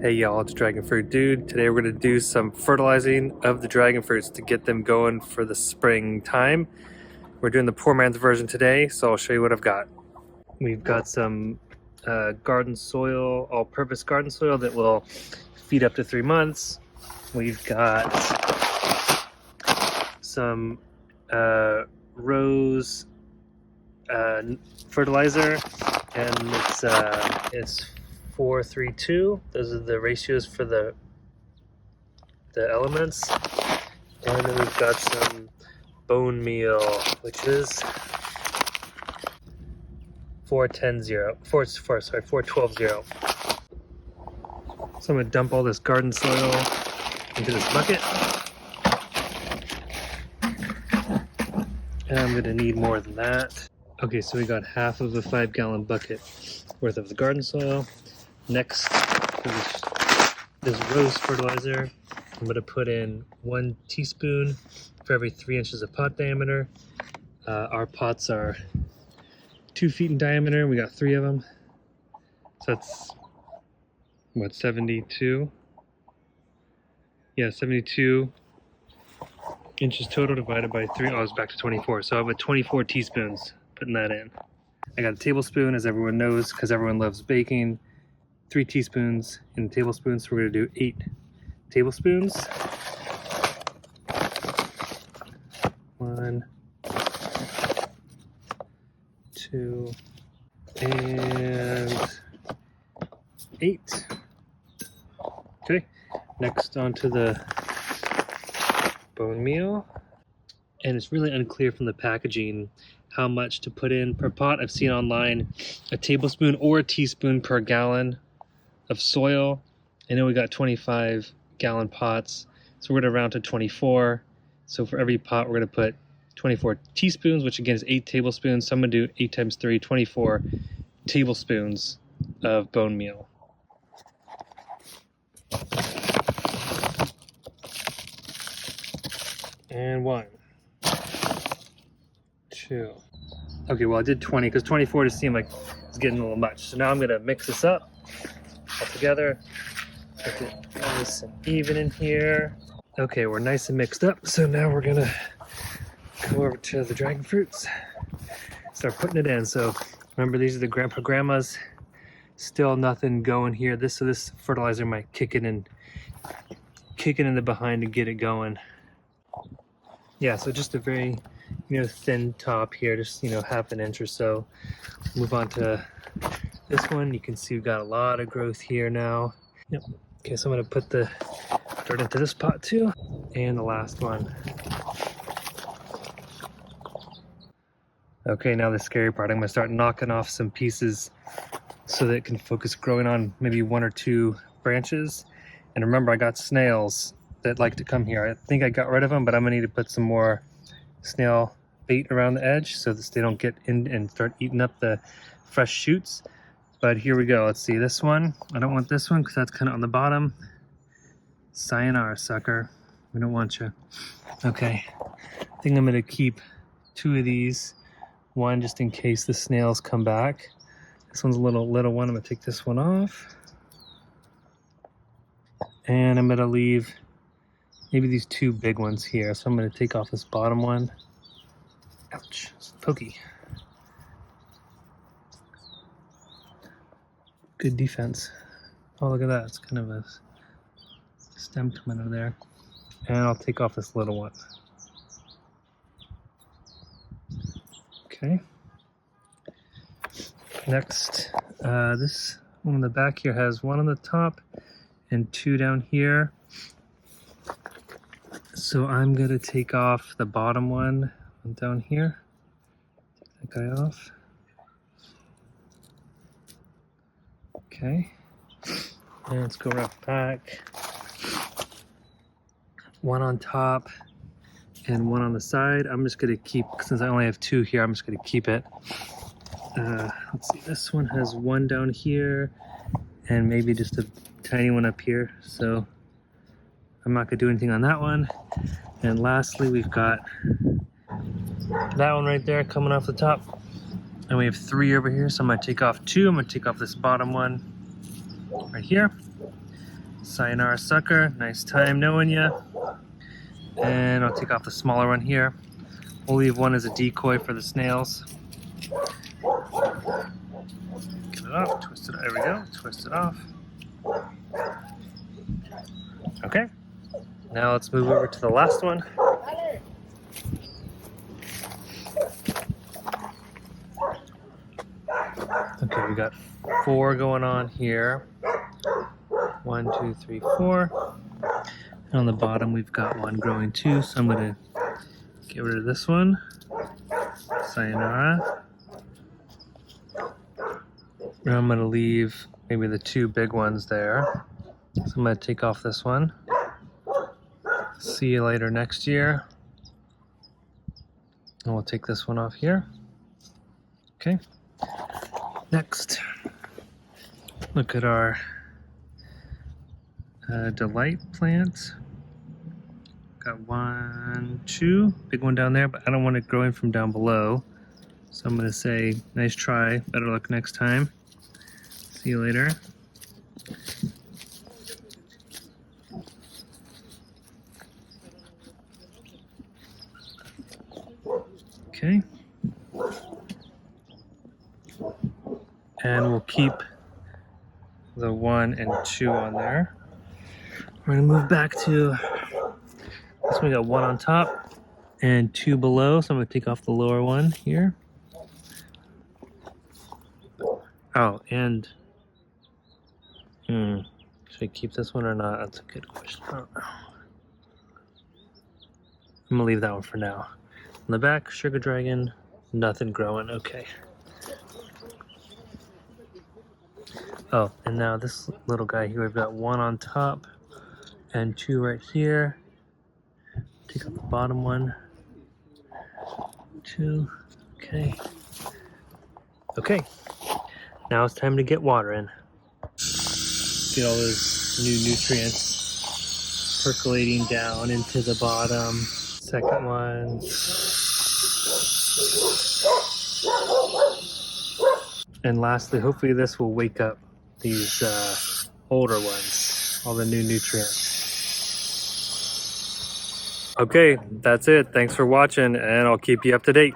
Hey y'all, it's Dragon Fruit Dude. Today we're going to do some fertilizing of the dragon fruits to get them going for the springtime. We're doing the poor man's version today, so I'll show you what I've got. We've got some garden soil, all-purpose garden soil that will feed up to 3 months. We've got some rose fertilizer, and it's 4-3-2. Those are the ratios for the elements. And then we've got some bone meal, which is 4-12-0. So I'm gonna dump all this garden soil into this bucket. And I'm gonna need more than that. Okay, so we got half of a 5-gallon bucket worth of the garden soil. Next, for this rose fertilizer, I'm going to put in 1 teaspoon for every 3 inches of pot diameter. Our pots are 2 feet in diameter. We got 3 of them. So that's, what, 72? Yeah, 72 inches total divided by 3. Oh, it's back to 24. So I have 24 teaspoons putting that in. I got a tablespoon, as everyone knows, because everyone loves baking. 3 teaspoons in tablespoons, so we're going to do 8 tablespoons. 1, 2, and 8. Okay, next onto the bone meal. And it's really unclear from the packaging how much to put in per pot. I've seen online a tablespoon or a teaspoon per gallon of soil. I know we got 25-gallon pots, so we're going to round to 24. So for every pot, we're going to put 24 teaspoons, which again is 8 tablespoons. So I'm going to do 8 times 3, 24 tablespoons of bone meal. And 1, 2. Okay, well I did 20 because 24 just seemed like it's getting a little much. So now I'm going to mix this up all together. Make it nice and even in here. Okay, we're nice and mixed up. So now we're going to go over to the dragon fruits. Start putting it in. So remember, these are the grandpa grandmas. Still nothing going here. This fertilizer might kick it in the behind to get it going. Yeah, so just a very thin top here, just half an inch or so. Move on to this one. You can see we've got a lot of growth here now. Yep. Okay, so I'm going to put the dirt into this pot too, and the last one. Okay, now the scary part. I'm going to start knocking off some pieces so that it can focus growing on maybe 1 or 2 branches. And remember, I got snails that like to come here. I think I got rid of them, but I'm going to need to put some more snail bait around the edge so that they don't get in and start eating up the fresh shoots. But here we go. Let's see this one. I don't want this one because that's kind of on the bottom. Sayonara, sucker. We don't want you. Okay, I think I'm going to keep 2 of these. 1 just in case the snails come back. This one's a little one. I'm going to take this one off. And I'm going to leave maybe these 2 big ones here. So I'm going to take off this bottom one. Ouch, it's pokey. Good defense. Oh, look at that. It's kind of a stem coming out of there. And I'll take off this little one. Okay. Next, this one in the back here has 1 on the top and 2 down here. So I'm going to take off the bottom one down here. Take that guy off. Okay. And let's go right back. 1 on top and 1 on the side. I'm just going to keep, since I only have 2 here, I'm just going to keep it. Let's see, this one has 1 down here and maybe just a tiny one up here. So I'm not going to do anything on that one. And lastly, we've got that one right there coming off the top. And we have 3 over here, so I'm going to take off 2. I'm going to take off this bottom one right here. Sayonara sucker, nice time knowing ya. And I'll take off the smaller one here. We'll leave one as a decoy for the snails. Get it off, twist it, there we go, twist it off. Okay, now let's move over to the last one. Okay, we got 4 going on here. 1, 2, 3, 4. And on the bottom we've got 1 growing too, so I'm gonna get rid of this one. Sayonara. And I'm gonna leave maybe the 2 big ones there. So I'm gonna take off this one. See you later next year. And we'll take this one off here. Okay. Next, look at our delight plant. Got 1, 2, big one down there, but I don't want it growing from down below. So I'm gonna say, nice try, better luck next time. See you later. Okay. And we'll keep the 1 and 2 on there. We're gonna move back to this one. We got 1 on top and 2 below, so I'm gonna take off the lower one here. Oh, and should I keep this one or not? That's a good question. I don't know. I'm gonna leave that one for now. On the back, sugar dragon, nothing growing. Okay. Oh, and now this little guy here, we've got 1 on top and 2 right here. Take out the bottom one. 2. Okay. Okay. Now it's time to get water in. Get all those new nutrients percolating down into the bottom. Second one. And lastly, hopefully this will wake up these older ones, all the new nutrients. Okay, that's it. Thanks for watching, and I'll keep you up to date.